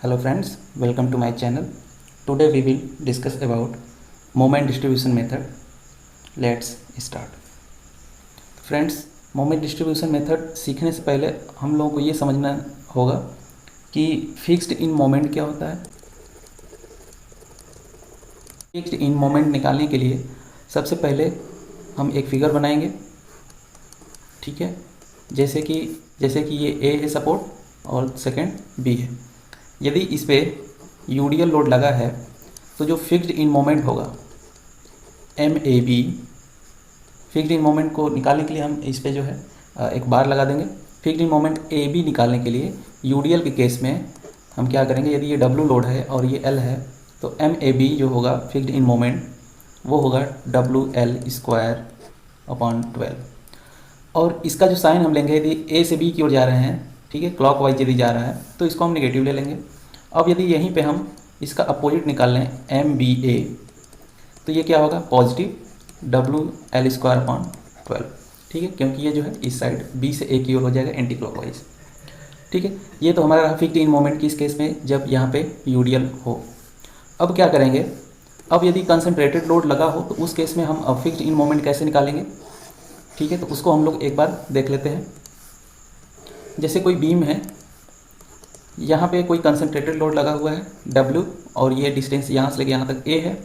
Hello friends, welcome to my channel. Today we will discuss about moment distribution method. Let's start. Friends, moment distribution method सीखने से पहले हम लोगों को ये समझना होगा कि फिक्स्ड इन मोमेंट क्या होता है। फिक्स्ड इन मोमेंट निकालने के लिए सबसे पहले हम एक फिगर बनाएंगे, ठीक है। जैसे कि ये ए है सपोर्ट और सेकंड बी है। यदि इस पे यूडियल लोड लगा है तो जो फिक्स्ड इन मोमेंट होगा M A B, fixed end moment को निकालने के लिए हम इस पे जो है एक बार लगा देंगे। Fixed end moment A B निकालने के लिए यूडियल के केस में हम क्या करेंगे, यदि ये डब्ल्यू लोड है और ये एल है तो एम ए बी जो होगा फिक्स्ड इन मोमेंट वो होगा डब्ल्यू एल स्क्वायर अपॉन 12। और इसका जो साइन हम लेंगे, यदि ए से बी की ओर जा रहे हैं, ठीक है, क्लॉकवाइज यदि जा रहा है तो इसको हम नेगेटिव ले लेंगे। अब यदि यहीं पे हम इसका अपोजिट निकाल लें एम बी ए तो ये क्या होगा, positive W L square upon 12, ठीक है, क्योंकि ये जो है इस साइड बी से ए की ओर हो जाएगा एंटी क्लॉकवाइज, ठीक है। ये तो हमारा फिक्स्ड इन मोमेंट किस केस में, जब यहाँ पे यूडियल हो। अब क्या करेंगे, अब यदि कंसनट्रेटेड लोड लगा हो तो उस केस में हम फिक्स्ड इन मोमेंट कैसे निकालेंगे, ठीक है। तो उसको हम लोग एक बार देख लेते हैं। जैसे कोई बीम है, यहाँ पे कोई कंसनट्रेटेड लोड लगा हुआ है W और ये डिस्टेंस यहाँ से लेके यहाँ तक A है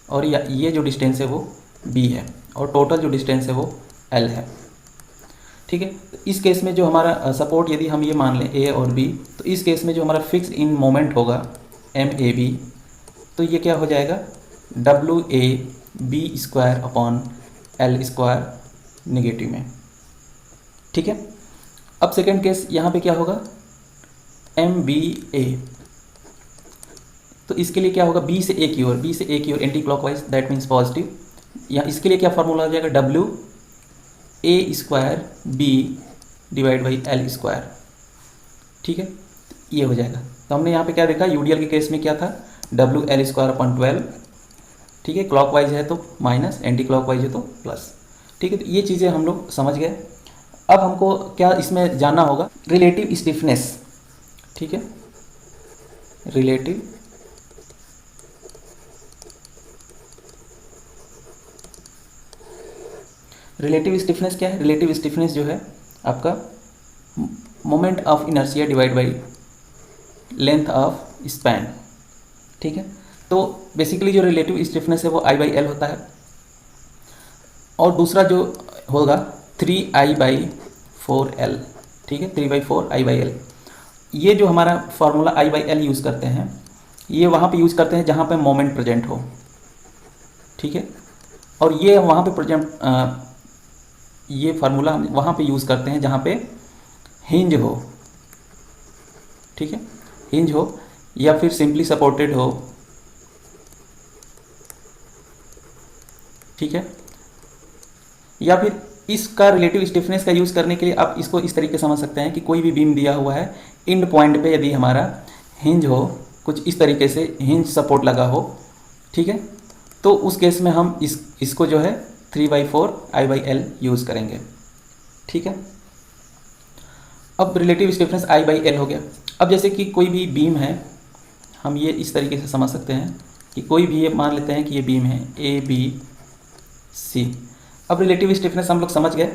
और ये जो डिस्टेंस है वो B है और टोटल जो डिस्टेंस है वो L है, ठीक है। तो इस केस में जो हमारा सपोर्ट यदि हम ये मान लें A और B, तो इस केस में जो हमारा फिक्स्ड इन मोमेंट होगा MAB, तो ये क्या हो जाएगा WAB square upon L square negative में, ठीक है। अब सेकेंड केस यहाँ पे क्या होगा MBA, तो इसके लिए क्या होगा B से A की ओर anticlockwise, that means positive. या इसके लिए क्या फार्मूला हो जाएगा WA square B divide by L square, ठीक है, ये हो जाएगा। तो हमने यहाँ पे क्या देखा, यूडियल के केस में क्या था WL स्क्वायर अपॉन 12, ठीक है, क्लॉकवाइज है तो माइनस, एंटी क्लॉकवाइज है तो प्लस, ठीक है। तो ये चीज़ें हम लोग समझ गए। अब हमको क्या इसमें जानना होगा, रिलेटिव स्टिफनेस, ठीक है, रिलेटिव स्टिफनेस क्या है। रिलेटिव स्टिफनेस जो है आपका moment of inertia divide by length of span, ठीक है। तो बेसिकली जो रिलेटिव स्टिफनेस है वो I/L होता है और दूसरा जो होगा 3I/4L, ठीक है, 3/4 I/L। ये जो हमारा फार्मूला I/L यूज़ करते हैं, ये वहाँ पे यूज़ करते हैं जहाँ पे मोमेंट प्रेजेंट हो, ठीक है। और ये वहाँ पे प्रेजेंट ये फार्मूला हम वहाँ पे यूज़ करते हैं जहाँ पे हिंज हो, ठीक है, हिंज हो या फिर सिंपली सपोर्टेड हो, ठीक है। या फिर इसका रिलेटिव स्टिफनेस का यूज़ करने के लिए आप इसको इस तरीके से समझ सकते हैं कि कोई भी बीम दिया हुआ है, एंड पॉइंट पे यदि हमारा हिंज हो, कुछ इस तरीके से हिंज सपोर्ट लगा हो, ठीक है, तो उस केस में हम इसको जो है 3/4 I/L यूज़ करेंगे, ठीक है। अब रिलेटिव स्टिफनेस I/L हो गया। अब जैसे कि कोई भी बीम है, हम ये इस तरीके से समझ सकते हैं कि कोई भी, ये मान लेते हैं कि ये बीम है ABC। अब रिलेटिव स्टिफनेस हम लोग समझ गए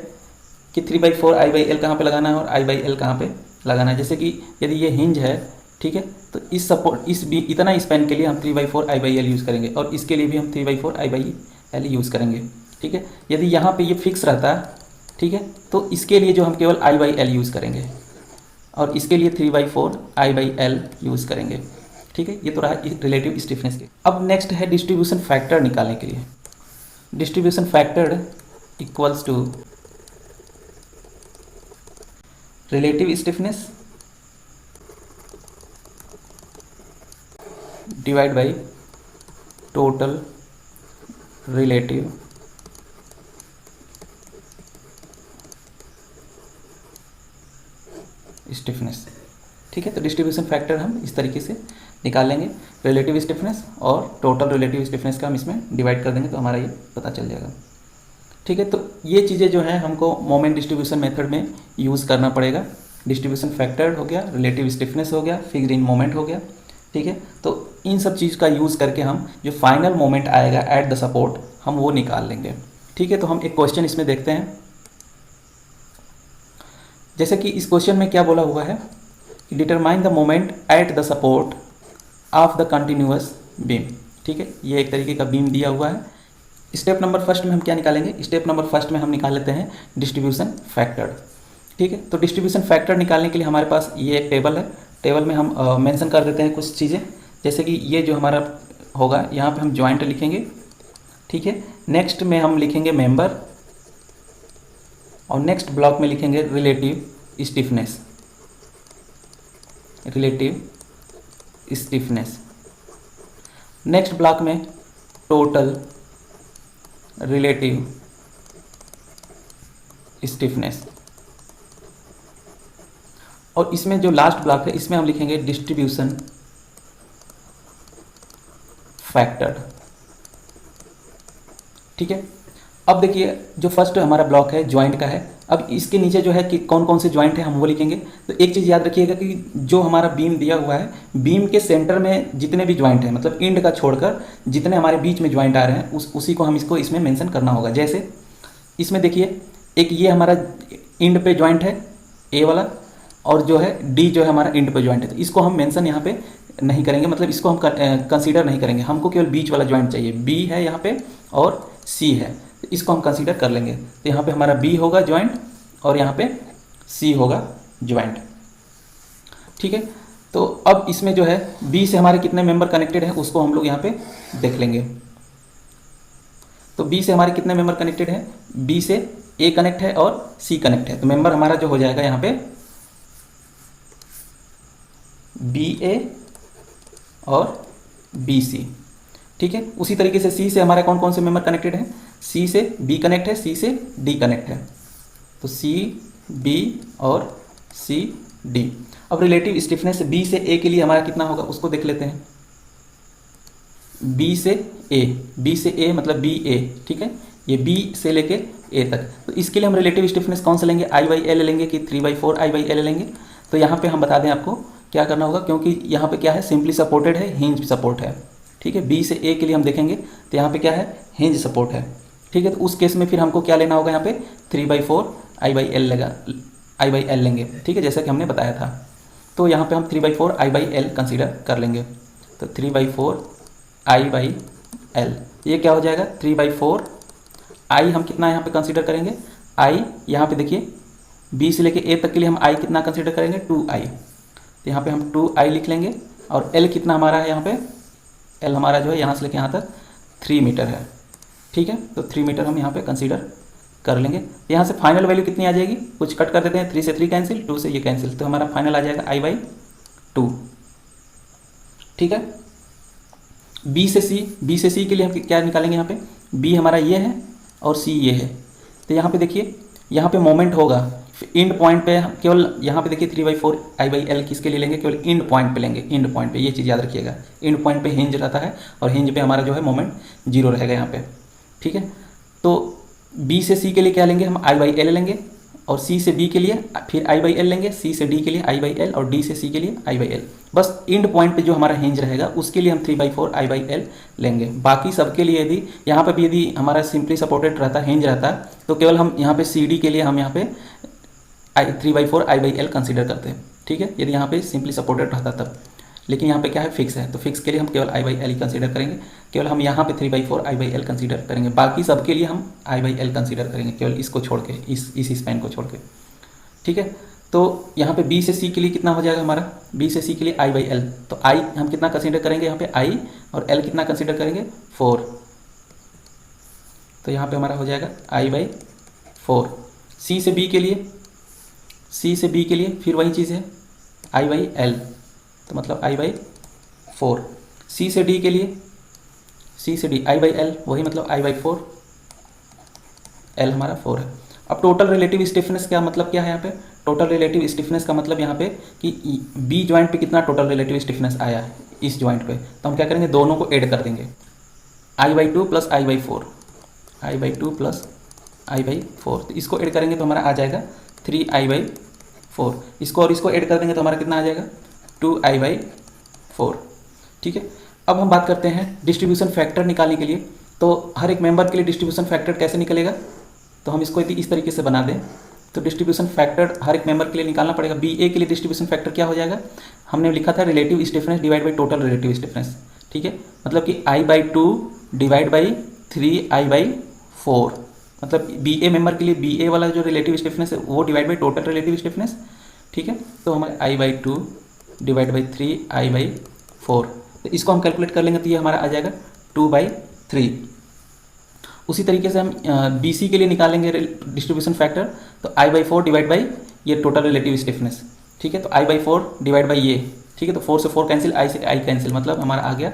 कि 3/4 I/L कहाँ पे लगाना है और I/L कहाँ पे लगाना है। जैसे कि यदि ये हिंज है, ठीक है, तो इस सपोर्ट इतना स्पैन के लिए हम 3/4 I/L यूज़ करेंगे और इसके लिए भी हम 3/4 I/L यूज़ करेंगे, ठीक है। यदि यहाँ पे ये फिक्स रहता है, ठीक है, तो इसके लिए जो हम केवल I/L यूज़ करेंगे और इसके लिए 3/4 I/L यूज़ करेंगे, ठीक है। ये तो रहा रिलेटिव स्टिफनेस के। अब नेक्स्ट है डिस्ट्रीब्यूशन फैक्टर निकालने के लिए। Distribution factor equals to relative stiffness divide by total relative stiffness, ठीक है। तो डिस्ट्रीब्यूशन फैक्टर हम इस तरीके से निकाल लेंगे, रिलेटिव स्टिफनेस और टोटल रिलेटिव स्टिफनेस का हम इसमें डिवाइड कर देंगे तो हमारा ये पता चल जाएगा, ठीक है। तो ये चीज़ें जो हैं हमको मोमेंट डिस्ट्रीब्यूशन मेथड में यूज़ करना पड़ेगा, डिस्ट्रीब्यूशन फैक्टर हो गया, रिलेटिव स्टिफनेस हो गया, फिक्स्ड इन मोमेंट हो गया। ठीक है, तो इन सब चीज़ का यूज़ करके हम जो फाइनल मोमेंट आएगा एट द सपोर्ट हम वो निकाल लेंगे। ठीक है, तो हम एक क्वेश्चन इसमें देखते हैं। जैसे कि इस क्वेश्चन में क्या बोला हुआ है कि determine the moment at the support of the continuous beam. ठीक है, ये एक तरीके का बीम दिया हुआ है। स्टेप नंबर फर्स्ट में हम क्या निकालेंगे, स्टेप नंबर फर्स्ट में हम निकाल लेते हैं डिस्ट्रीब्यूशन फैक्टर। ठीक है, तो डिस्ट्रीब्यूशन फैक्टर निकालने के लिए हमारे पास ये एक टेबल है। टेबल में हम मेंशन कर देते हैं कुछ चीज़ें, जैसे कि ये जो हमारा होगा यहाँ पे हम जॉइंट लिखेंगे। ठीक है, नेक्स्ट में हम लिखेंगे मेंबर, और नेक्स्ट ब्लॉक में लिखेंगे relative stiffness, relative stiffness. Next block में टोटल रिलेटिव स्टिफनेस, और इसमें जो लास्ट ब्लॉक है इसमें हम लिखेंगे डिस्ट्रीब्यूशन फैक्टर। ठीक है, अब देखिए जो फर्स्ट हमारा ब्लॉक है जॉइंट का है। अब इसके नीचे जो है कि कौन कौन से जॉइंट है हम वो लिखेंगे। तो एक चीज़ याद रखिएगा कि जो हमारा बीम दिया हुआ है, बीम के सेंटर में जितने भी जॉइंट हैं, मतलब इंड का छोड़कर जितने हमारे बीच में जॉइंट आ रहे हैं उसी को हम इसको इसमें मेंशन करना होगा। जैसे इसमें देखिए एक ये हमारा इंड पे जॉइंट है ए वाला, और जो है डी जो है हमारा इंड पे जॉइंट है, तो इसको हम मेंशन यहाँ पे नहीं करेंगे, मतलब इसको हम कंसीडर नहीं करेंगे। हमको केवल बीच वाला जॉइंट चाहिए, बी है यहाँ पे और सी है, तो इसको हम कंसीडर कर लेंगे। तो यहाँ पे हमारा बी होगा जॉइंट और यहाँ पे सी होगा जॉइंट। ठीक है, तो अब इसमें जो है बी से हमारे कितने मेंबर कनेक्टेड हैं उसको हम लोग यहाँ पे देख लेंगे। तो बी से हमारे कितने मेंबर कनेक्टेड हैं, बी से ए कनेक्ट है और सी कनेक्ट है, तो मेंबर हमारा जो हो जाएगा यहाँ पे बी ए और बी सी। ठीक है, उसी तरीके से सी से हमारे कौन कौन से मेंबर कनेक्टेड हैं, सी से बी कनेक्ट है, सी से डी कनेक्ट है, तो सी बी और सी डी। अब रिलेटिव स्टिफनेस बी से ए के लिए हमारा कितना होगा उसको देख लेते हैं। बी से ए, बी से ए मतलब बी ए। ठीक है, ये बी से लेके ए तक, तो इसके लिए हम रिलेटिव स्टिफनेस कौन सा लेंगे, आई बाई एल लेंगे कि 3/4 आई बाई एल लेंगे। तो यहाँ पे हम बता दें आपको क्या करना होगा, क्योंकि यहाँ पे क्या है सिंपली सपोर्टेड है, हिंज सपोर्ट है। ठीक है, बी से ए के लिए हम देखेंगे तो यहाँ पे क्या है हिंज सपोर्ट है। ठीक है, तो उस केस में फिर हमको क्या लेना होगा, यहाँ पे 3/4 आई बाई एल लेगा, आई बाई एल लेंगे। ठीक है, जैसा कि हमने बताया था, तो यहाँ पे हम 3/4 आई बाई एल कंसिडर कर लेंगे। तो 3/4 आई बाई एल, ये क्या हो जाएगा 3/4 आई हम कितना यहाँ पे कंसिडर करेंगे, आई यहाँ पे देखिए बी से लेके ए तक के लिए हम आई कितना कंसिडर करेंगे 2i, तो यहाँ पे हम 2i लिख लेंगे। और एल कितना हमारा है यहाँ पे, एल हमारा जो है यहाँ से लेके यहाँ तक 3 मीटर है। ठीक है, तो 3 मीटर हम यहाँ पे कंसीडर कर लेंगे। यहाँ से फाइनल वैल्यू कितनी आ जाएगी, कुछ कट कर देते हैं, 3 से 3 कैंसिल, 2 से ये कैंसिल, तो हमारा फाइनल आ जाएगा i/2। ठीक है, बी से सी के लिए हम क्या निकालेंगे, यहाँ पे बी हमारा ये है और सी ये है। तो यहाँ पे देखिए यहाँ पे मोमेंट होगा इंड पॉइंट पे, केवल यहाँ पे देखिए 3/4 आई बाई एल किसके लिए लेंगे, केवल इंड पॉइंट पे लेंगे। इंड पॉइंट पे ये चीज़ याद रखिएगा, इंड पॉइंट पे हिंज रहता है और हिंज पे हमारा जो है मोमेंट 0 रहेगा यहाँ पे। ठीक है, तो बी से सी के लिए क्या लेंगे हम आई बाई एल लेंगे, और सी से बी के लिए फिर आई बाई एल लेंगे, सी से डी के लिए आई बाई एल और डी से सी के लिए आई बाई एल। बस इंड पॉइंट पे जो हमारा हिंज रहेगा उसके लिए हम 3/4 आई बाई एल लेंगे। बाकी सबके लिए यदि यहाँ पे भी यदि हमारा सिंपली सपोर्टेड रहता है, हिंज रहता है, तो केवल हम यहाँ पे सी डी के लिए हम यहाँ पे 3/4 आई बाई एल कंसिडर करते हैं। ठीक है, यदि यहाँ पे सिंपली सपोर्टेड रहता तब, लेकिन यहाँ पे क्या है फिक्स है, तो फिक्स के लिए हम केवल आई बाई एल ही कंसिडर करेंगे। केवल हम यहाँ पे 3/4 आई बाई एल कंसिडर करेंगे, बाकी सबके लिए हम आई बाई एल कंसिडर करेंगे, केवल इसको छोड़ के, इस स्पैन को छोड़ के। ठीक है, तो यहाँ पे बी से सी के लिए कितना हो जाएगा हमारा, बी से सी के लिए आई बाई एल, तो आई हम कितना कंसिडर करेंगे यहाँ पे आई, और एल कितना कंसिडर करेंगे 4, तो यहाँ पे हमारा हो जाएगा i/4। सी से बी के लिए फिर वही चीज़ है i/l, तो मतलब i/4। सी से डी के लिए, सी से डी i/l, वही मतलब i/4, l हमारा 4 है। अब टोटल रिलेटिव स्टिफनेस का मतलब क्या है यहाँ पे, टोटल रिलेटिव स्टिफनेस का मतलब यहाँ पे कि बी जॉइंट पे कितना टोटल रिलेटिव स्टिफनेस आया है इस जॉइंट पे, तो हम क्या करेंगे दोनों को ऐड कर देंगे, i/2 plus i/4, i/2 plus i/4, तो इसको ऐड करेंगे तो हमारा आ जाएगा 3i/4। 4, इसको और इसको ऐड कर देंगे तो हमारा कितना आ जाएगा 2i/4। ठीक है, अब हम बात करते हैं डिस्ट्रीब्यूशन फैक्टर निकालने के लिए। तो हर एक मेंबर के लिए डिस्ट्रीब्यूशन फैक्टर कैसे निकलेगा, तो हम इसको इस तरीके से बना दें। तो डिस्ट्रीब्यूशन फैक्टर हर एक मेंबर के लिए निकालना पड़ेगा। BA के लिए डिस्ट्रीब्यूशन फैक्टर क्या हो जाएगा, हमने लिखा था relative stiffness divide by total relative stiffness. ठीक है, मतलब कि i/2 डिवाइड बाई 3i/4, मतलब BA मेंबर के लिए BA वाला जो रिलेटिव स्टिफनेस है वो divide by total relative stiffness. ठीक है, तो हमारे i/2 डिवाइड बाई 3i/4, तो इसको हम कैलकुलेट कर लेंगे तो ये हमारा आ जाएगा 2/3। उसी तरीके से हम BC के लिए निकालेंगे डिस्ट्रीब्यूशन फैक्टर, तो i/4 डिवाइड बाई ये टोटल रिलेटिव स्टिफनेस। ठीक है, तो i/4 डिवाइड बाई ये, ठीक है, तो 4 से 4 कैंसिल, i से i कैंसिल, मतलब हमारा आ गया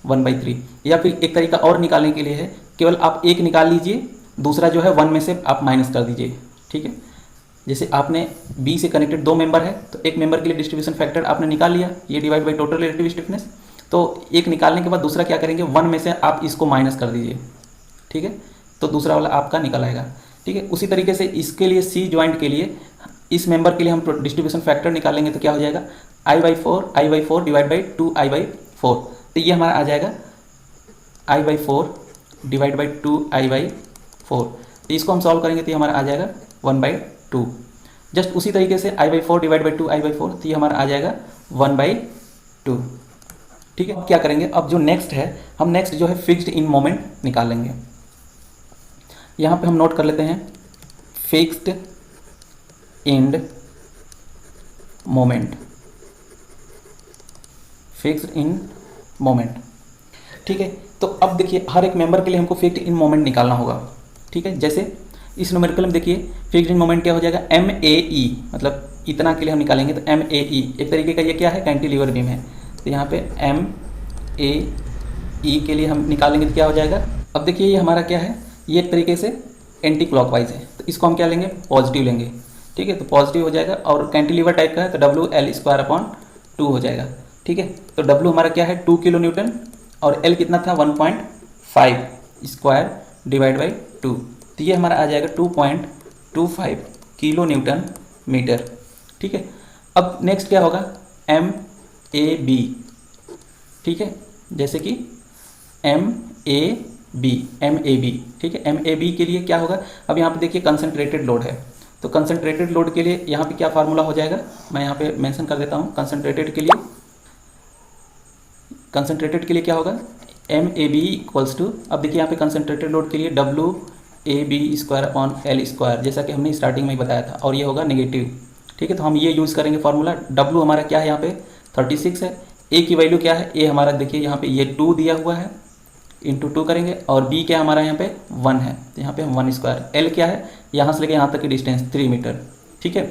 1/3। या फिर एक तरीका और निकालने के लिए है, केवल आप एक निकाल लीजिए, दूसरा जो है 1 में से आप माइनस कर दीजिए। ठीक है, जैसे आपने B से कनेक्टेड 2 मेंबर है, तो एक मेंबर के लिए डिस्ट्रीब्यूशन फैक्टर आपने निकाल लिया, ये divide by total relative stiffness. तो एक निकालने के बाद दूसरा क्या करेंगे, 1 में से आप इसको माइनस कर दीजिए। ठीक है, तो दूसरा वाला आपका निकल आएगा। ठीक है, उसी तरीके से इसके लिए C जॉइंट के लिए इस मेंबर के लिए हम डिस्ट्रीब्यूशन फैक्टर निकालेंगे तो क्या हो जाएगा, i/4 डिवाइड बाई 2i/4, तो ये हमारा आ जाएगा i/4 डिवाइड बाई 2i/4। तो इसको हम सॉल्व करेंगे तो ये हमारा आ जाएगा 1/2। जस्ट उसी तरीके से i/4 डिवाइड बाई 2i/4, तो ये हमारा आ जाएगा 1/2। ठीक है, अब क्या करेंगे, अब जो नेक्स्ट है, हम नेक्स्ट जो है फिक्स्ड इन मोमेंट निकालेंगे। यहाँ पे हम नोट कर लेते हैं fixed end moment, fixed end moment. ठीक है, तो अब देखिए हर एक मेंबर के लिए हमको फिक्स्ड इन मोमेंट निकालना होगा। ठीक है, जैसे इस न्यूमेरिकल में देखिए फिक्स्ड इन मोमेंट क्या हो जाएगा, MAE, मतलब इतना के लिए हम निकालेंगे तो MAE एक तरीके का ये क्या है, कैंटिलीवर बीम है, तो यहाँ पे MAE के लिए हम निकालेंगे तो क्या हो जाएगा। अब देखिए ये हमारा क्या है, ये एक तरीके से एंटी क्लॉकवाइज है, तो इसको हम क्या लेंगे, पॉजिटिव लेंगे। ठीक है, तो पॉजिटिव हो जाएगा, और कैंटिलीवर टाइप का है तो WL²/2 हो जाएगा। ठीक है, तो W हमारा क्या है 2 किलो न्यूटन, और L कितना था 1.5 स्क्वायर डिवाइड बाई 2, तो ये हमारा आ जाएगा 2.25 किलो न्यूटन मीटर। ठीक है, अब नेक्स्ट क्या होगा, MAB। ठीक है, जैसे कि MAB, ठीक है, MAB के लिए क्या होगा, अब यहाँ पे देखिए कंसंट्रेटेड लोड है, तो कंसंट्रेटेड लोड के लिए यहाँ पे क्या फार्मूला हो जाएगा, मैं यहाँ पे मेंशन कर देता हूँ। कंसंट्रेटेड के लिए क्या होगा, MAB इक्वल्स टू, अब देखिए यहाँ पे कंसंट्रेटेड लोड के लिए WAB²/L², जैसा कि हमने स्टार्टिंग में ही बताया था, और ये होगा नेगेटिव। ठीक है, तो हम ये यूज़ करेंगे फार्मूला। W हमारा क्या है, यहाँ पे 36 है, A की वैल्यू क्या है, A हमारा देखिए यहाँ पे ये 2 दिया हुआ है, इंटू 2 करेंगे, और B क्या हमारा यहाँ पे 1 है, तो यहाँ पे हम 1 स्क्वायर। L क्या है, यहाँ से लेके यहाँ तक की डिस्टेंस 3 मीटर। ठीक है,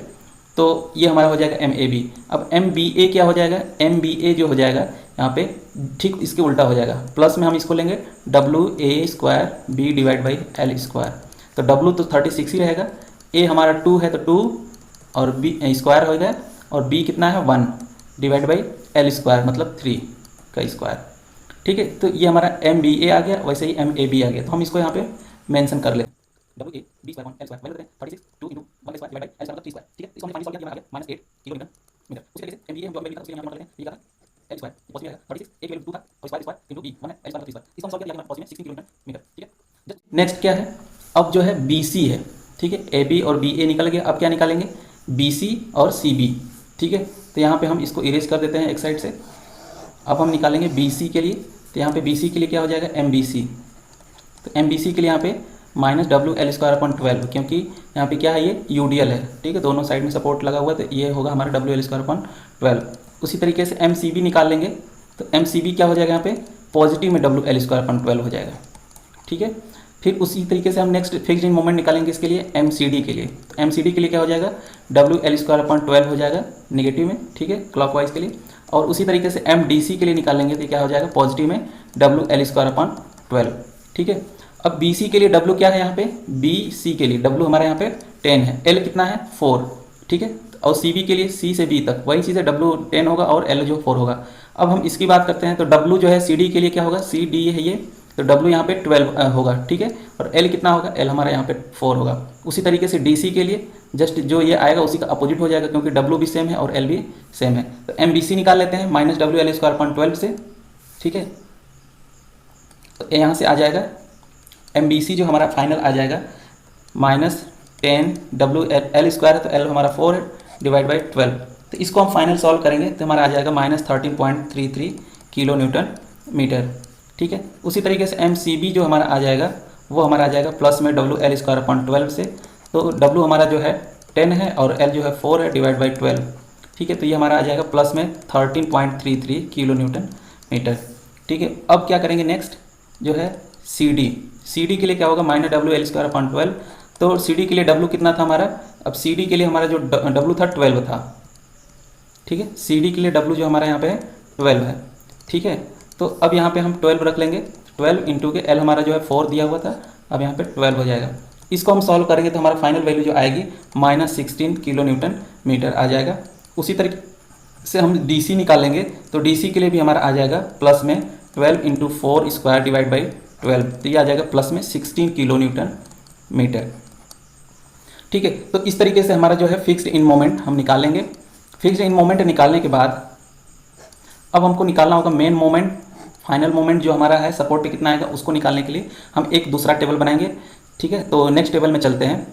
तो ये हमारा हो जाएगा MAB। अब MBA क्या हो जाएगा, MBA जो हो जाएगा यहाँ पे ठीक इसके उल्टा हो जाएगा, प्लस में हम इसको लेंगे WA²B डिवाइड बाई L², तो W तो 36 ही रहेगा, A हमारा 2 है तो 2 और B स्क्वायर हो गया, और B कितना है 1 डिवाइड बाई L² मतलब 3 का स्क्वायर। ठीक है, तो ये हमारा MBA आ गया, वैसे ही MAB आ गया, तो हम इसको यहाँ पे मेंशन कर लेते हैं। WAB²/L² value 36 2 × 1 square divide by L² मतलब 3 स्क्वायर। ठीक है, इसको हमने सॉल्व किया, आ गया -8 किलो न्यूटन मीटर। उसी तरीके से MBA हम जो वैल्यू था उसके लिए हम नोट कर लेते हैं, ये क्या था L² पॉजिटिव आएगा 36, एक वैल्यू 2 था और स्क्वायर इंटू B 1 है L² 3 स्क्वायर, इसको हम सॉल्व किया, पॉजिटिव में 16 किलो न्यूटन मीटर। ठीक है, नेक्स्ट क्या है, अब जो है BC है। ठीक है, AB और BA निकल गया, अब क्या निकालेंगे, BC और CB। ठीक है, तो यहाँ पे हम इसको इरेज कर देते हैं एक साइड से। अब हम निकालेंगे BC के लिए, तो यहाँ पे BC के लिए क्या हो जाएगा, MBC, तो MBC के लिए यहाँ पे -WL²/12, क्योंकि यहाँ पे क्या है, ये UDL है। ठीक है, दोनों साइड में सपोर्ट लगा हुआ है, तो ये होगा हमारा WL²/12। उसी तरीके से MCB निकाल लेंगे, तो MCB क्या हो जाएगा, यहाँ पे पॉजिटिव में WL²/12 हो जाएगा। ठीक है, फिर उसी तरीके से हम नेक्स्ट फिक्स्ड इन मोमेंट निकालेंगे इसके लिए MCD के लिए, तो MCD के लिए क्या हो जाएगा, WL²/12 हो जाएगा नेगेटिव में। ठीक है, क्लॉकवाइज के लिए, और उसी तरीके से MDC के लिए निकालेंगे तो क्या हो जाएगा, पॉजिटिव में WL²/12। ठीक है, अब BC के लिए W क्या है, यहाँ पे BC के लिए W हमारा यहाँ पे 10 है, L कितना है 4। ठीक है, और CB के लिए C से B तक वही चीज़ है, W 10 होगा और L जो 4 होगा। अब हम इसकी बात करते हैं, तो W जो है CD के लिए क्या होगा, CD है ये तो W यहाँ पे 12 होगा, ठीक है। और L कितना होगा, L हमारा यहाँ पे 4 होगा। उसी तरीके से DC के लिए जस्ट जो ये आएगा उसी का अपोजिट हो जाएगा, क्योंकि W भी सेम है और L भी सेम है। तो MBC निकाल लेते हैं -WL² 12 से, ठीक है। तो यहाँ से आ जाएगा MBC जो हमारा फाइनल आ जाएगा -10 WL² है, तो L हमारा 4 है, /12। तो इसको हम फाइनल सॉल्व करेंगे तो हमारा आ जाएगा -13.33 किलो न्यूटन मीटर, ठीक है। उसी तरीके से MCB जो हमारा आ जाएगा वो हमारा आ जाएगा प्लस में WL² 12 से, तो W हमारा जो है 10 है और L जो है 4 है, /12, ठीक है। तो ये हमारा आ जाएगा प्लस में 13.33 किलो न्यूटन मीटर, ठीक है। अब क्या करेंगे नेक्स्ट जो है CD के लिए क्या होगा, -WL² 12। तो CD के लिए W कितना था हमारा, अब CD के लिए हमारा जो W था 12 था, ठीक है। CD के लिए W जो हमारा यहाँ पे 12 है, ठीक है। तो अब यहाँ पे हम 12 रख लेंगे, 12 इंटू के L हमारा जो है 4 दिया हुआ था, अब यहाँ पे 12 हो जाएगा। इसको हम सॉल्व करेंगे तो हमारा फाइनल वैल्यू जो आएगी -16 किलो न्यूटन मीटर आ जाएगा। उसी तरीके से हम DC निकालेंगे तो DC के लिए भी हमारा आ जाएगा प्लस में 12 इंटू 4 स्क्वायर /12, तो ये आ जाएगा प्लस में 16 किलो न्यूटन मीटर, ठीक है। तो इस तरीके से हमारा जो है फिक्स्ड इन मोमेंट हम निकालेंगे। फिक्स्ड इन मोमेंट निकालने के बाद अब हमको निकालना होगा मेन मोमेंट, फाइनल मोमेंट जो हमारा है सपोर्ट पे कितना आएगा उसको निकालने के लिए हम एक दूसरा टेबल बनाएंगे, ठीक है। तो नेक्स्ट टेबल में चलते हैं,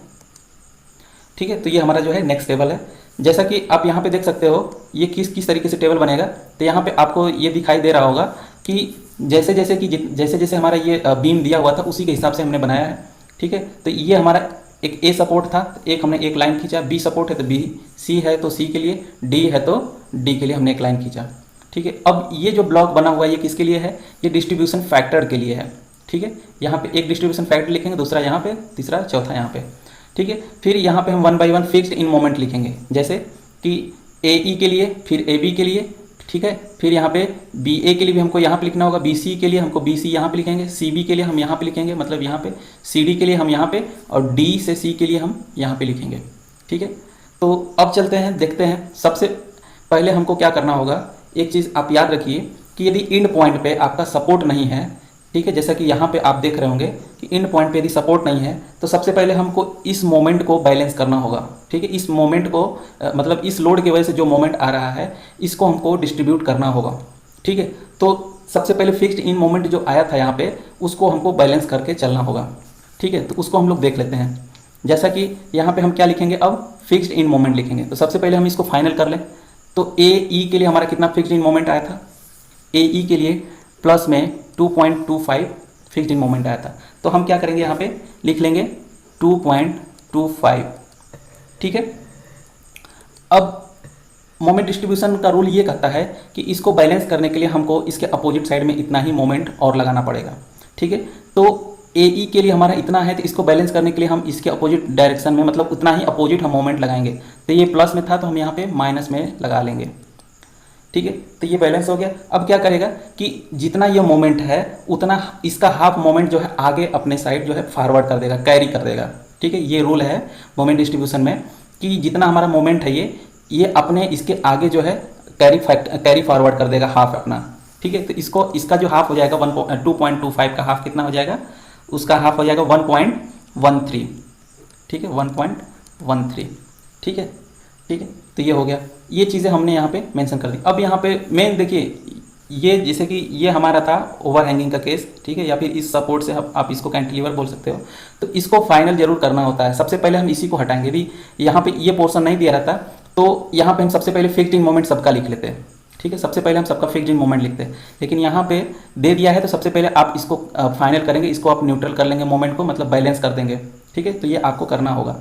ठीक है। तो ये हमारा जो है नेक्स्ट टेबल है। जैसा कि आप यहाँ पे देख सकते हो ये किस तरीके से टेबल बनेगा, तो यहाँ पे आपको ये दिखाई दे रहा होगा कि जैसे जैसे हमारा ये बीम दिया हुआ था उसी के हिसाब से हमने बनाया है, ठीक है। तो ये हमारा एक A सपोर्ट था, एक हमने एक लाइन खींचा, B सपोर्ट है तो B, C है तो C के लिए, D है तो D के लिए हमने एक लाइन खींचा, ठीक है। अब ये जो ब्लॉक बना हुआ है ये किसके लिए है, ये डिस्ट्रीब्यूशन फैक्टर के लिए है, ठीक है। यहाँ पे एक डिस्ट्रीब्यूशन फैक्टर लिखेंगे, दूसरा यहाँ पे, तीसरा चौथा यहाँ पे, ठीक है। फिर यहाँ पे हम 1 बाई 1 फिक्स्ड इन मोमेंट लिखेंगे, जैसे कि AE के लिए, फिर AB के लिए, ठीक है। फिर यहाँ पे BA के लिए भी हमको यहाँ पे लिखना होगा, BC के लिए हमको BC यहाँ पे लिखेंगे, CB के लिए हम यहाँ पे लिखेंगे, मतलब यहाँ पे, CD के लिए हम यहाँ पे, और D से C के लिए हम यहाँ पे लिखेंगे, ठीक है। तो अब चलते हैं, देखते हैं। सबसे पहले हमको क्या करना होगा, एक चीज़ आप याद रखिए कि यदि इंड पॉइंट पे आपका सपोर्ट नहीं है, ठीक है, जैसा कि यहाँ पे आप देख रहे होंगे कि इंड पॉइंट पे यदि सपोर्ट नहीं है तो सबसे पहले हमको इस मोमेंट को बैलेंस करना होगा, ठीक है। इस मोमेंट को मतलब इस लोड की वजह से जो मोमेंट आ रहा है इसको हमको डिस्ट्रीब्यूट करना होगा, ठीक है। तो सबसे पहले फिक्स्ड इन मोमेंट जो आया था यहाँ पे उसको हमको बैलेंस करके चलना होगा, ठीक है। तो उसको हम लोग देख लेते हैं। जैसा कि यहाँ पे हम क्या लिखेंगे, अब फिक्स्ड इन मोमेंट लिखेंगे। तो सबसे पहले हम इसको फाइनल कर लें। तो AE के लिए हमारा कितना फिक्स्ड इन मोमेंट आया था, AE के लिए प्लस में 2.25 फिक्स्ड इन मोमेंट आया था। तो हम क्या करेंगे, यहाँ पे लिख लेंगे 2.25, ठीक है। अब मोमेंट डिस्ट्रीब्यूशन का रूल ये कहता है कि इसको बैलेंस करने के लिए हमको इसके अपोजिट साइड में इतना ही मोमेंट और लगाना पड़ेगा, ठीक है। तो AE के लिए हमारा इतना है तो इसको बैलेंस करने के लिए हम इसके अपोजिट डायरेक्शन में, मतलब उतना ही अपोजिट हम मोमेंट लगाएंगे। तो ये प्लस में था तो हम यहाँ पे माइनस में लगा लेंगे, ठीक है। तो ये बैलेंस हो गया। अब क्या करेगा कि जितना ये मोमेंट है उतना इसका हाफ मोमेंट जो है आगे अपने साइड जो है फॉरवर्ड कर देगा, कैरी कर देगा, ठीक है। ये रूल है मोमेंट डिस्ट्रीब्यूशन में कि जितना हमारा मोमेंट है ये अपने इसके आगे जो है कैरी फॉरवर्ड कर देगा हाफ अपना, ठीक है। तो इसका जो हाफ हो जाएगा 2.25 का हाफ कितना हो जाएगा, उसका हाफ हो जाएगा 1.13, ठीक है, 1.13, ठीक है, ठीक है। तो ये हो गया, ये चीज़ें हमने यहाँ पे मेंशन कर दी। अब यहाँ पे मेन देखिए, ये जैसे कि ये हमारा था ओवरहैंगिंग का केस, ठीक है, या फिर इस सपोर्ट से आप इसको कैंटिलीवर बोल सकते हो। तो इसको फाइनल जरूर करना होता है। सबसे पहले हम इसी को हटाएंगे। यदि यहाँ पे ये पोर्शन नहीं दिया रहता तो यहाँ पे हम सबसे पहले फिक्स्ड इन मोमेंट सबका लिख लेते हैं, ठीक है। सबसे पहले हम सबका फिक्स्ड इन मोमेंट लिखते हैं, लेकिन यहाँ पे दे दिया है तो सबसे पहले आप इसको फाइनल करेंगे, इसको आप न्यूट्रल कर लेंगे मोमेंट को, मतलब बैलेंस कर देंगे, ठीक है। तो ये आपको करना होगा,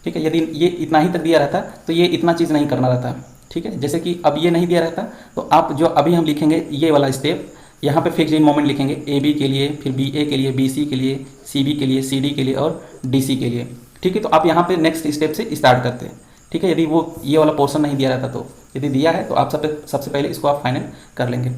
ठीक है। यदि ये इतना ही तक दिया रहता तो ये इतना चीज़ नहीं करना रहता, ठीक है। जैसे कि अब ये नहीं दिया रहता तो आप जो अभी हम लिखेंगे ये वाला स्टेप, यहाँ पे फिक्स्ड इन मोमेंट लिखेंगे AB के लिए, फिर BA के लिए, BC के लिए, CB के लिए, CD के लिए और DC के लिए, ठीक है। तो आप यहाँ पे नेक्स्ट स्टेप से स्टार्ट करते हैं, ठीक है। यदि वो ये वाला पोर्शन नहीं दिया रहता तो, यदि दिया है तो आप सबसे पहले इसको आप फाइनल कर लेंगे,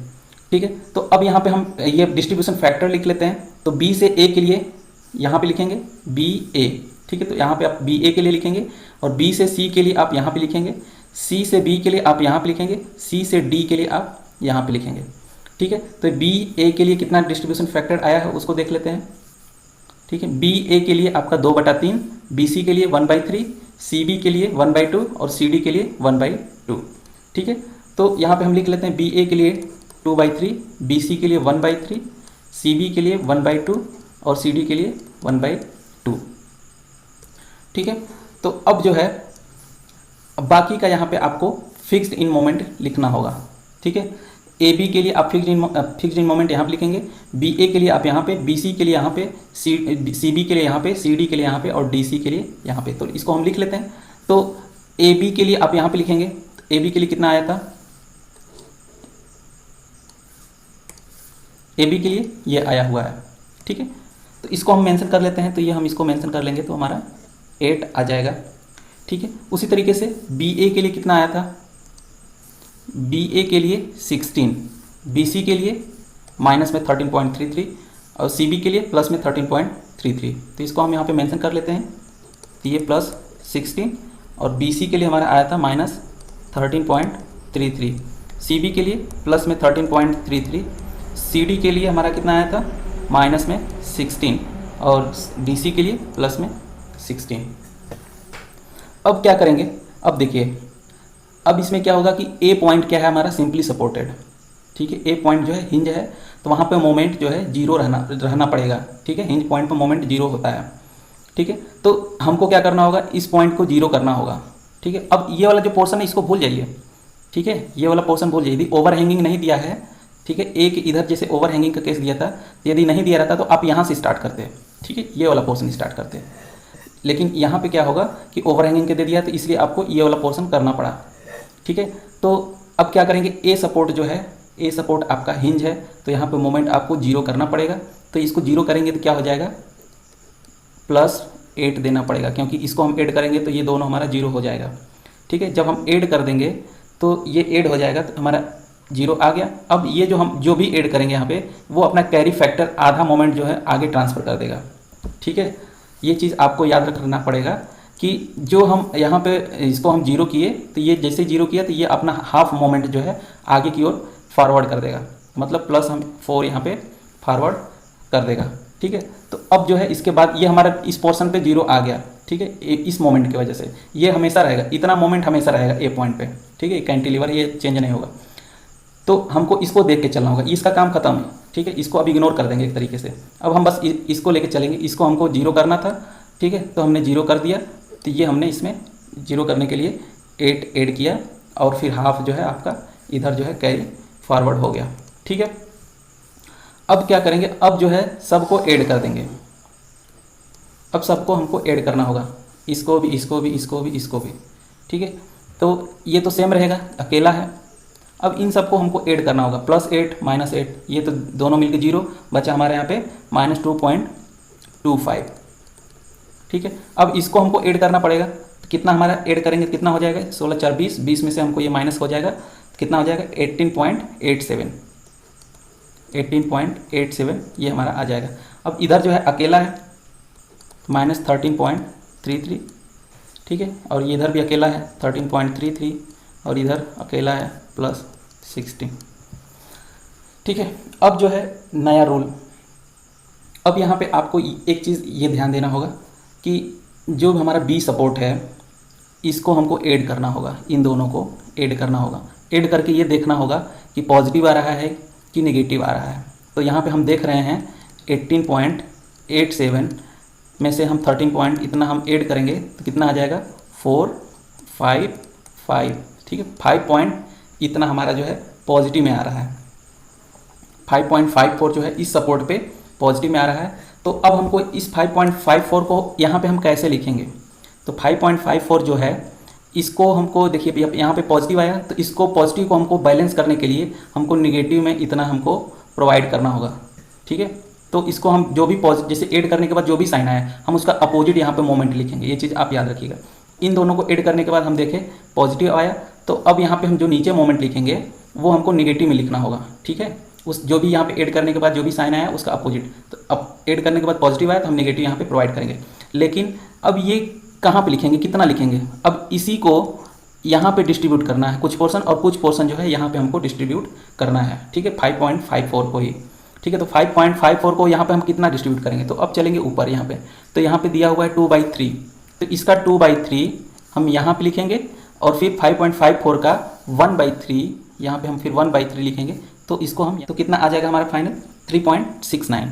ठीक है। तो अब यहाँ पे हम ये डिस्ट्रीब्यूशन फैक्टर लिख लेते हैं। तो B से A के लिए यहाँ पे लिखेंगे BA, ठीक है। तो यहाँ पे आप BA के लिए लिखेंगे, और B से C के लिए आप यहाँ पे लिखेंगे, C से B के लिए आप यहाँ पे लिखेंगे, C से D के लिए आप यहाँ पे लिखेंगे, ठीक है, तो बी ए के लिए कितना डिस्ट्रीब्यूशन फैक्टर आया है उसको देख लेते हैं। ठीक है, बी ए के लिए आपका 2/3, बी सी के लिए 1/3, सी बी के लिए 1/2 और सी डी के लिए 1/2। ठीक है, तो यहाँ पे हम लिख लेते हैं बी ए के लिए 2/3, बी सी के लिए 1/3, सी बी के लिए 1/2 और सी डी के लिए 1/2। ठीक है, तो अब जो है बाकी का यहाँ पे आपको फिक्स्ड इन मोमेंट लिखना होगा। ठीक है, ए बी के लिए आप फिक्स्ड इन मोमेंट यहाँ पे लिखेंगे, बी ए के लिए आप यहाँ पे, बी सी के लिए यहाँ पे, सी बी के लिए यहाँ पे, सी डी के लिए यहाँ पे और डी सी के लिए यहाँ पे। तो इसको हम लिख लेते हैं। तो ए बी के लिए आप यहाँ पे लिखेंगे, ए बी के लिए कितना आया था, ए बी के लिए ये आया हुआ है। ठीक है, तो इसको हम मेंशन कर लेते हैं, तो ये हम इसको मेंशन कर लेंगे तो हमारा 8 आ जाएगा। ठीक है, उसी तरीके से बी ए के लिए कितना आया था, बी ए के लिए 16, बी सी के लिए माइनस में 13.33 और सी बी के लिए प्लस में 13.33। तो इसको हम यहाँ पे मेंशन कर लेते हैं, तो ये प्लस 16 और बी सी के लिए हमारा आया था माइनस 13.33, सी बी के लिए प्लस में 13.33, सी डी के लिए हमारा कितना आया था माइनस में 16 और डी सी के लिए प्लस में 16। अब क्या करेंगे, अब देखिए अब इसमें क्या होगा कि ए पॉइंट क्या है हमारा सिंपली सपोर्टेड। ठीक है, ए पॉइंट जो है हिंज है, तो वहाँ पे मोमेंट जो है जीरो रहना पड़ेगा। ठीक है, हिंज पॉइंट पर मोमेंट जीरो होता है। ठीक है, तो हमको क्या करना होगा, इस पॉइंट को जीरो करना होगा। ठीक है, अब ये वाला जो पोर्शन है इसको भूल जाइए। ठीक है, ये वाला पोर्शन भूल जाइए, यदि ओवर हैंगिंग नहीं दिया है, ठीक है, एक इधर जैसे ओवर हैंगिंग का केस दिया था, यदि नहीं दिया रहता तो आप यहाँ से स्टार्ट करते हैं। ठीक है, ये वाला पोर्शन स्टार्ट करते हैं, लेकिन यहाँ पे क्या होगा कि ओवर हैंगिंग के दे दिया तो इसलिए आपको ये वाला पोर्शन करना पड़ा। ठीक है, तो अब क्या करेंगे, ए सपोर्ट जो है, ए सपोर्ट आपका हिंज है, तो यहाँ पे मोमेंट आपको जीरो करना पड़ेगा। तो इसको जीरो करेंगे तो क्या हो जाएगा, +8 देना पड़ेगा, क्योंकि इसको हम ऐड करेंगे तो ये दोनों हमारा जीरो हो जाएगा। ठीक है, जब हम ऐड कर देंगे तो ये ऐड हो जाएगा तो हमारा जीरो आ गया। अब ये जो भी ऐड करेंगे यहाँ पे वो अपना कैरी फैक्टर आधा मोमेंट जो है आगे ट्रांसफ़र कर देगा। ठीक है, ये चीज़ आपको याद रखना पड़ेगा कि जो हम यहाँ पे इसको हम जीरो किए तो ये जैसे जीरो किया तो ये अपना हाफ मोमेंट जो है आगे की ओर फॉरवर्ड कर देगा, मतलब प्लस हम 4 यहाँ पे फॉरवर्ड कर देगा। ठीक है, तो अब जो है इसके बाद ये हमारा इस पोर्शन पे जीरो आ गया। ठीक है, इस मोमेंट की वजह से ये हमेशा रहेगा, इतना मोमेंट हमेशा रहेगा ए पॉइंट पे। ठीक है, कैंटिलीवर ये चेंज नहीं होगा, तो हमको इसको देख के चलना होगा, इसका काम खत्म है। ठीक है, इसको अब इग्नोर कर देंगे एक तरीके से। अब हम बस इसको लेके चलेंगे, इसको हमको जीरो करना था। ठीक है, तो हमने जीरो कर दिया, तो ये हमने इसमें जीरो करने के लिए 8 ऐड किया और फिर हाफ जो है आपका इधर जो है कैरी फॉरवर्ड हो गया। ठीक है, अब क्या करेंगे, अब जो है सबको ऐड कर देंगे। अब सबको हमको ऐड करना होगा, इसको भी, इसको भी, इसको भी, इसको भी। ठीक है, तो ये तो सेम रहेगा, अकेला है। अब इन सबको हमको ऐड करना होगा, +8 -8, ये तो दोनों मिलके जीरो बचा हमारे यहाँ पे -2.25। ठीक है, अब इसको हमको ऐड करना पड़ेगा, तो कितना हमारा ऐड करेंगे कितना हो जाएगा, 16 4 20, 20 में से हमको ये माइनस हो जाएगा, कितना हो जाएगा 18.87, 18.87 ये हमारा आ जाएगा। अब इधर जो है अकेला है -13.33। ठीक है, और ये इधर भी अकेला है 13.33 और इधर अकेला है +16। ठीक है, अब जो है नया रूल, अब यहाँ पे आपको एक चीज़ ये ध्यान देना होगा कि जो हमारा बी सपोर्ट है इसको हमको ऐड करना होगा, इन दोनों को ऐड करना होगा। ऐड करके ये देखना होगा कि पॉजिटिव आ रहा है कि नेगेटिव आ रहा है। तो यहाँ पे हम देख रहे हैं 18.87 में से हम 13 पॉइंट इतना हम ऐड करेंगे तो कितना आ जाएगा 455। ठीक है, 5 पॉइंट इतना हमारा जो है पॉजिटिव में आ रहा है, 5.54 जो है इस सपोर्ट पे पॉजिटिव में आ रहा है। तो अब हमको इस 5.54 को यहाँ पे हम कैसे लिखेंगे, तो 5.54 जो है इसको हमको देखिए यहाँ पे पॉजिटिव आया, तो इसको पॉजिटिव को हमको बैलेंस करने के लिए हमको निगेटिव में इतना हमको प्रोवाइड करना होगा। ठीक है, तो इसको हम जो भी पॉजिटिव जैसे ऐड करने के बाद जो भी साइन आया हम उसका अपोजिट यहाँ पे मोमेंट लिखेंगे, ये चीज़ आप याद रखिएगा। इन दोनों को ऐड करने के बाद हम देखें पॉजिटिव आया, तो अब यहाँ पे हम जो नीचे मोमेंट लिखेंगे वो हमको निगेटिव में लिखना होगा। ठीक है, उस जो भी यहाँ पे ऐड करने के बाद जो भी साइन आया उसका अपोजिट, तो अब ऐड करने के बाद पॉजिटिव आया तो हम नेगेटिव यहाँ पे प्रोवाइड करेंगे। लेकिन अब ये कहाँ पे लिखेंगे, कितना लिखेंगे, अब इसी को यहाँ पे डिस्ट्रीब्यूट करना है कुछ पोर्शन, और कुछ पोर्शन जो है यहाँ पे हमको डिस्ट्रीब्यूट करना है, ठीक है, 5.54 को ही, ठीक है। तो 5.54 को यहाँ पे हम कितना डिस्ट्रीब्यूट करेंगे, तो अब चलेंगे ऊपर यहाँ पे, तो यहाँ पे दिया हुआ है 2/3, तो इसका 2/3 हम यहाँ पे लिखेंगे, और फिर 5.54 का 1/3 यहाँ पे हम फिर 1/3 लिखेंगे, तो इसको हम, तो कितना आ जाएगा हमारा फाइनल 3.69,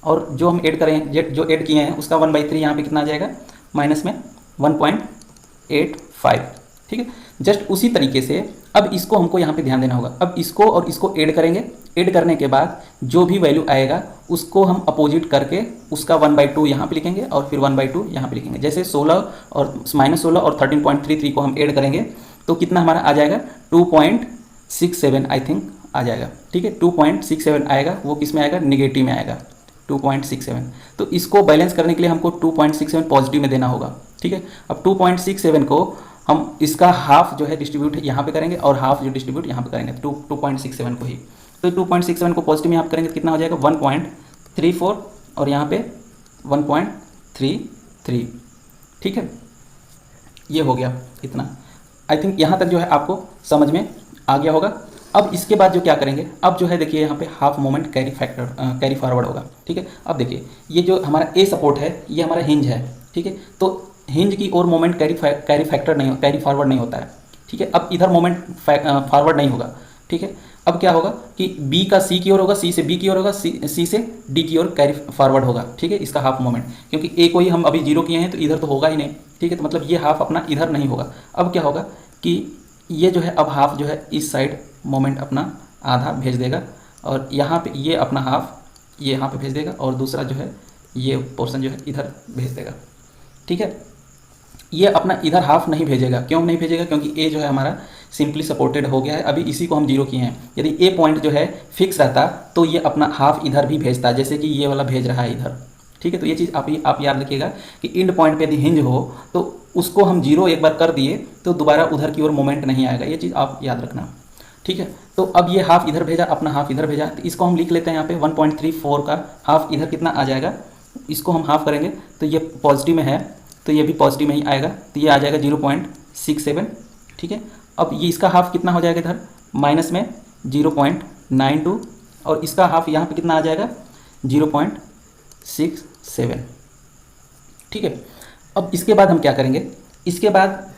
और जो हम ऐड करें, जो ऐड किए हैं उसका 1/3 यहाँ पे कितना आ जाएगा, माइनस में 1.85, ठीक है। जस्ट उसी तरीके से अब इसको हमको यहाँ पे ध्यान देना होगा। अब इसको और इसको ऐड करेंगे, ऐड करने के बाद जो भी वैल्यू आएगा उसको हम अपोजिट करके उसका 1/2 यहाँ पे लिखेंगे, और फिर 1/2 यहाँ पे लिखेंगे। जैसे 16 और -16 और 13.33 को हम ऐड करेंगे तो कितना हमारा आ जाएगा, 2.67 आई थिंक आ जाएगा, ठीक है। 2.67 आएगा, वो किस में आएगा, निगेटिव में आएगा, 2.67। तो इसको बैलेंस करने के लिए हमको 2.67 पॉजिटिव में देना होगा, ठीक है। अब 2.67 को हम इसका हाफ जो है डिस्ट्रीब्यूट यहाँ पे करेंगे, और हाफ जो डिस्ट्रीब्यूट यहाँ पे करेंगे 2.67 को ही। तो 2.67 को पॉजिटिव में यहाँ करेंगे तो कितना हो जाएगा, 1.34, और यहाँ पे 1.33, ठीक है। ये हो गया इतना। आई थिंक यहाँ तक जो है आपको समझ में आ गया होगा। अब इसके बाद जो क्या करेंगे, अब जो है देखिए यहाँ पे हाफ मोमेंट कैरी फॉरवर्ड होगा, ठीक है। अब देखिए ये जो हमारा ए सपोर्ट है ये हमारा हिंज है, ठीक है। तो हिंज की ओर मोमेंट कैरी फॉरवर्ड नहीं होता है, ठीक है। अब इधर मोमेंट फॉरवर्ड नहीं होगा, ठीक है। अब क्या होगा कि बी का सी की ओर होगा, सी से बी की ओर होगा, सी से डी की ओर कैरी फॉरवर्ड होगा, ठीक है, इसका हाफ मोमेंट। क्योंकि ए को ही हम अभी 0 किए हैं तो इधर तो होगा ही नहीं, ठीक है। तो मतलब ये हाफ अपना इधर नहीं होगा। अब क्या होगा कि ये जो है अब हाफ जो है इस साइड मोमेंट अपना आधा भेज देगा, और यहाँ पे ये अपना हाफ ये यहाँ पे भेज देगा, और दूसरा जो है ये पोर्शन जो है इधर भेज देगा, ठीक है। ये अपना इधर हाफ नहीं भेजेगा, क्यों नहीं भेजेगा, क्योंकि ए जो है हमारा सिंपली सपोर्टेड हो गया है, अभी इसी को हम 0 किए हैं। यदि ए पॉइंट जो है फिक्स रहता तो ये अपना हाफ इधर भी भेजता, जैसे कि ये वाला भेज रहा है इधर, ठीक है। तो ये चीज़ आप याद रखिएगा कि इंड पॉइंट पे यदि हिंज हो तो उसको हम 0 एक बार कर दिए तो दोबारा उधर की ओर मोमेंट नहीं आएगा, ये चीज़ आप याद रखना, ठीक है। तो अब ये हाफ इधर भेजा, अपना हाफ इधर भेजा, तो इसको हम लिख लेते हैं यहाँ पे 1.34 का हाफ इधर कितना आ जाएगा, इसको हम हाफ करेंगे तो ये पॉजिटिव में है तो ये भी पॉजिटिव में ही आएगा, तो ये आ जाएगा 0.67, ठीक है। अब ये इसका हाफ कितना हो जाएगा इधर, माइनस में 0.92, और इसका हाफ यहाँ पे कितना आ जाएगा 0.67, ठीक है। अब इसके बाद हम क्या करेंगे, इसके बाद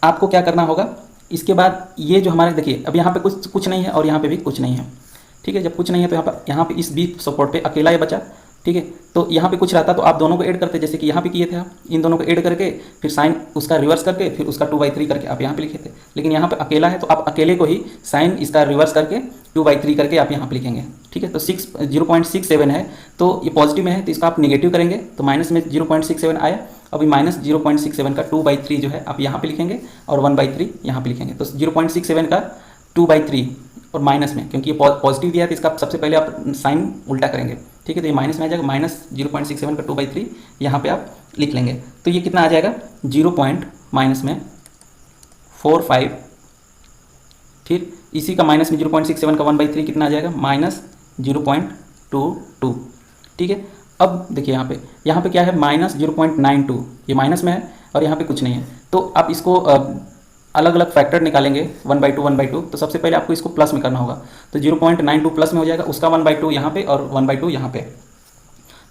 आपको क्या करना होगा, इसके बाद ये जो हमारे देखिए अब यहाँ पे कुछ नहीं है और यहाँ पे भी कुछ नहीं है, ठीक है। जब कुछ नहीं है तो यहाँ पे इस बी सपोर्ट पे अकेला ये बचा, ठीक है। तो यहाँ पे कुछ रहता तो आप दोनों को ऐड करते, जैसे कि यहाँ पे किए थे आप, इन दोनों को ऐड करके फिर साइन उसका रिवर्स करके फिर उसका 2/3 करके आप यहाँ पे लिखे थे। लेकिन यहाँ पे अकेला है तो आप अकेले को ही साइन इसका रिवर्स करके 2/3 करके आप यहाँ पे लिखेंगे, ठीक है। तो 0.67 है तो ये पॉजिटिव में है तो इसका आप निगेटिव करेंगे तो माइनस में 0.67 आया। अभी माइनस 0.67 का 2/3 जो है आप यहाँ पे लिखेंगे और 1/3 यहाँ पे लिखेंगे। तो 0.67 का 2/3 और माइनस में, क्योंकि ये पॉजिटिव दिया है तो इसका सबसे पहले आप साइन उल्टा करेंगे, ठीक है। तो ये माइनस में आ जाएगा, माइनस 0.67 का 2/3 यहाँ पे आप लिख लेंगे। तो ये कितना आ जाएगा 0.45, फिर इसी का माइनस में 0.67 का 1/3 कितना आ जाएगा -0.22, ठीक है। अब देखिए यहाँ पे क्या है -0.92, ये माइनस में है और यहाँ पे कुछ नहीं है। तो आप इसको अलग अलग फैक्टर निकालेंगे 1/2 तो सबसे पहले आपको इसको प्लस में करना होगा। तो 0.92 प्लस में हो जाएगा, उसका 1/2 यहाँ पे और 1/2 यहाँ पे।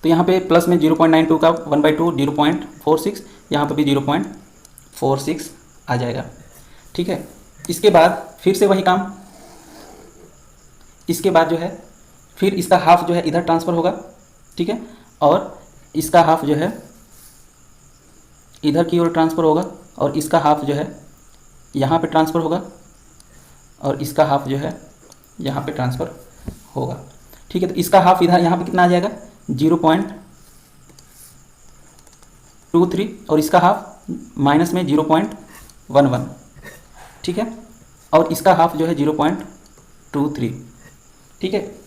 तो यहाँ पे प्लस में 0.92 का 1/2 0.46, यहाँ पे भी 0.46 आ जाएगा, ठीक है। इसके बाद फिर से वही काम, इसके बाद जो है फिर इसका हाफ जो है इधर ट्रांसफ़र होगा, ठीक है, और इसका हाफ जो है इधर की ओर ट्रांसफ़र होगा और इसका हाफ जो है यहाँ पे ट्रांसफ़र होगा और इसका हाफ जो है यहाँ पे ट्रांसफ़र होगा, ठीक है। तो इसका हाफ इधर यहाँ पे कितना आ जाएगा 0.23 और इसका हाफ माइनस में 0.11, ठीक है, और इसका हाफ जो है 0.23, ठीक है।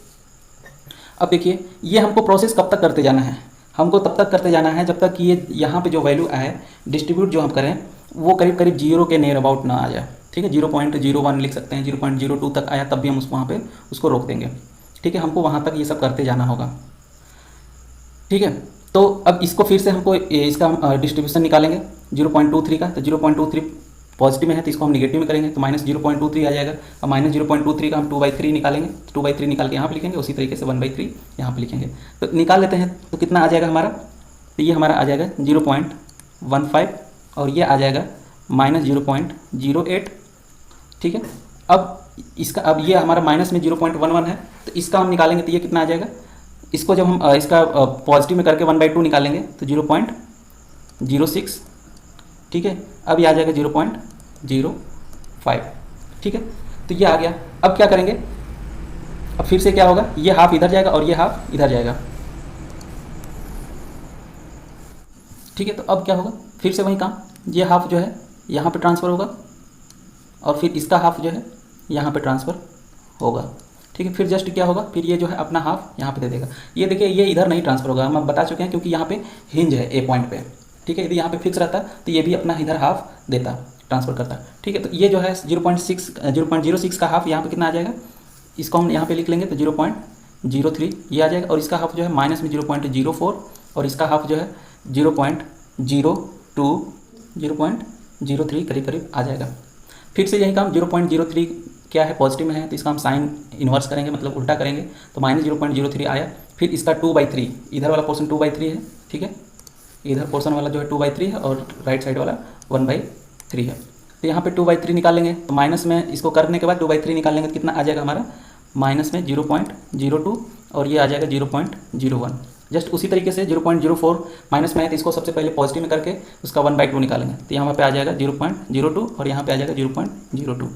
अब देखिए ये हमको प्रोसेस कब तक करते जाना है, हमको तब तक करते जाना है जब तक कि ये यहाँ पे जो वैल्यू आए डिस्ट्रीब्यूट जो हम करें वो करीब करीब 0 के नियर अबाउट ना आ जाए, ठीक है। 0.01 लिख सकते हैं, 0.02 तक आया तब भी हम वहाँ पे उसको रोक देंगे, ठीक है। हमको वहाँ तक ये सब करते जाना होगा, ठीक है। तो अब इसको फिर से हमको इसका डिस्ट्रीब्यूशन निकालेंगे। 0.23 का, तो 0.23 पॉजिटिव में है तो इसको हम नेगेटिव में करेंगे तो -0.23 आ जाएगा। अब -0.23 का हम 2/3 निकालेंगे, तो 2/3 निकाल के यहाँ पे लिखेंगे, उसी तरीके से 1/3 यहाँ पे लिखेंगे। तो निकाल लेते हैं, तो कितना आ जाएगा हमारा, तो ये हमारा आ जाएगा 0.15 और ये आ जाएगा -0.08। ठीक है, अब इसका, अब ये हमारा माइनस में 0.11 है, तो इसका हम निकालेंगे तो ये कितना आ जाएगा। इसको जब हम इसका पॉजिटिव में करके 1/2 निकालेंगे तो 0.06। ठीक है, अब ये आ जाएगा 0.05। ठीक है, तो ये आ गया। अब क्या करेंगे, अब फिर से क्या होगा, ये हाफ इधर जाएगा और ये हाफ इधर जाएगा। ठीक है, तो अब क्या होगा, फिर से वही काम, ये हाफ जो है यहाँ पे ट्रांसफ़र होगा और फिर इसका हाफ जो है यहाँ पे ट्रांसफ़र होगा। ठीक है, फिर जस्ट क्या होगा, फिर ये जो है अपना हाफ यहाँ पे दे देगा। ये देखिए, ये इधर नहीं ट्रांसफ़र होगा, हम बता चुके हैं, क्योंकि यहाँ पे हिंज है ए पॉइंट पे। ठीक है, यदि यहाँ पे फिक्स रहता तो ये भी अपना इधर हाफ देता, ट्रांसफ़र करता। ठीक है, तो ये जो है 0.06 का हाफ यहाँ पे कितना आ जाएगा, इसको हम यहाँ पे लिख लेंगे तो 0.03 ये आ जाएगा। और इसका हाफ जो है माइनस में 0.04 और इसका हाफ जो है 0.03 करीब करीब आ जाएगा। फिर से यही काम, 0.03 क्या है, पॉजिटिव में है तो इसका हम साइन इन्वर्स करेंगे, मतलब उल्टा करेंगे, तो -0.03 आया। फिर इसका 2/3, इधर वाला पोर्शन 2/3 है। ठीक है, इधर पोर्शन वाला जो है 2/3 है और राइट साइड वाला 1/3 है। तो यहाँ पे 2/3 निकालेंगे, तो माइनस में इसको करने के बाद 2/3 निकालेंगे तो कितना आ जाएगा हमारा, माइनस में 0.02 और ये आ जाएगा 0.01। जस्ट उसी तरीके से 0.04 माइनस में है तो इसको सबसे पहले पॉजिटिव में करके उसका 1/2 निकालेंगे, तो यहाँ पे आ जाएगा 0.02 और यहाँ पे आ जाएगा 0.02।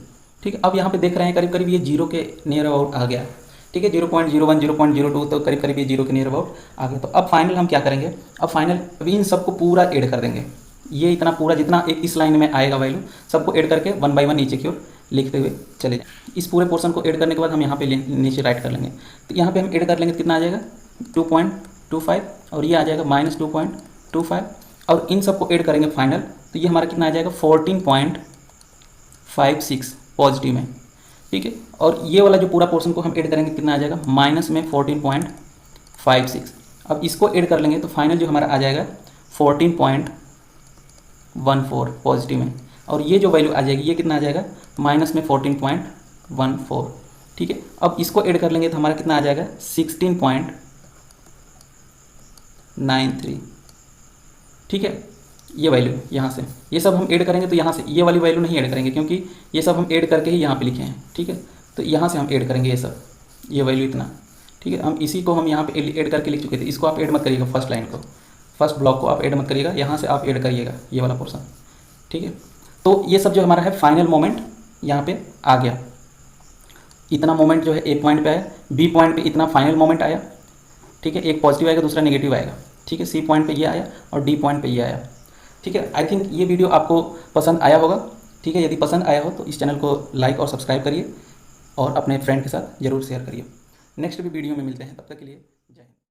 ठीक है, अब यहाँ पे देख रहे हैं करीब करीब ये 0 के नियर अबाउट आ गया। ठीक है, 0.01 0.02 तो करीब करीब ये 0 के नियर अबाउट आ गया। तो अब फाइनल हम क्या करेंगे, अब फाइनल अभी इन सबको पूरा ऐड कर देंगे, ये इतना पूरा जितना इस लाइन में आएगा वैल्यू सबको ऐड करके 1 बाई 1 नीचे की ओर लिखते हुए चले जाएं। इस पूरे पोर्शन को ऐड करने के बाद हम यहाँ पे नीचे राइट कर लेंगे, तो यहाँ पे हम ऐड कर लेंगे कितना आ जाएगा 2.25 और ये आ जाएगा -2.25 और इन सबको ऐड करेंगे फाइनल, तो ये हमारा कितना आ जाएगा 14.56 पॉजिटिव में। ठीक है, और ये वाला जो पूरा पोर्शन को हम ऐड करेंगे कितना आ जाएगा माइनस में 14.56। अब इसको ऐड कर लेंगे तो फाइनल जो हमारा आ जाएगा 14.14 पॉजिटिव में, और ये जो वैल्यू आ जाएगी ये कितना आ जाएगा माइनस में 14.14। ठीक है, अब इसको ऐड कर लेंगे तो हमारा कितना आ जाएगा 16.93। ठीक है, ये वैल्यू यहाँ से, ये सब हम ऐड करेंगे तो यहाँ से ये वाली वैल्यू नहीं ऐड करेंगे क्योंकि ये सब हम ऐड करके ही यहाँ पे लिखे हैं। ठीक है, तो यहाँ से हम ऐड करेंगे ये सब, ये वैल्यू इतना। ठीक है, हम इसी को हम यहाँ पे ऐड करके लिख चुके थे, इसको आप ऐड मत करिएगा, फर्स्ट लाइन को, फर्स्ट ब्लॉक को आप ऐड मत करिएगा, यहाँ से आप ऐड करिएगा ये वाला पोर्शन। ठीक है, तो ये सब जो हमारा है फाइनल मोमेंट यहाँ पे आ गया। इतना मोमेंट जो है ए पॉइंट पे आया, बी पॉइंट पे इतना फाइनल मोमेंट आया। ठीक है, एक पॉजिटिव आएगा दूसरा नेगेटिव आएगा। ठीक है, सी पॉइंट पे ये आया और डी पॉइंट पे ये आया। ठीक है, आई थिंक ये वीडियो आपको पसंद आया होगा। ठीक है, यदि पसंद आया हो तो इस चैनल को लाइक और सब्सक्राइब करिए और अपने फ्रेंड के साथ ज़रूर शेयर करिए। नेक्स्ट भी वीडियो में मिलते हैं, तब तक के लिए जय हिंद।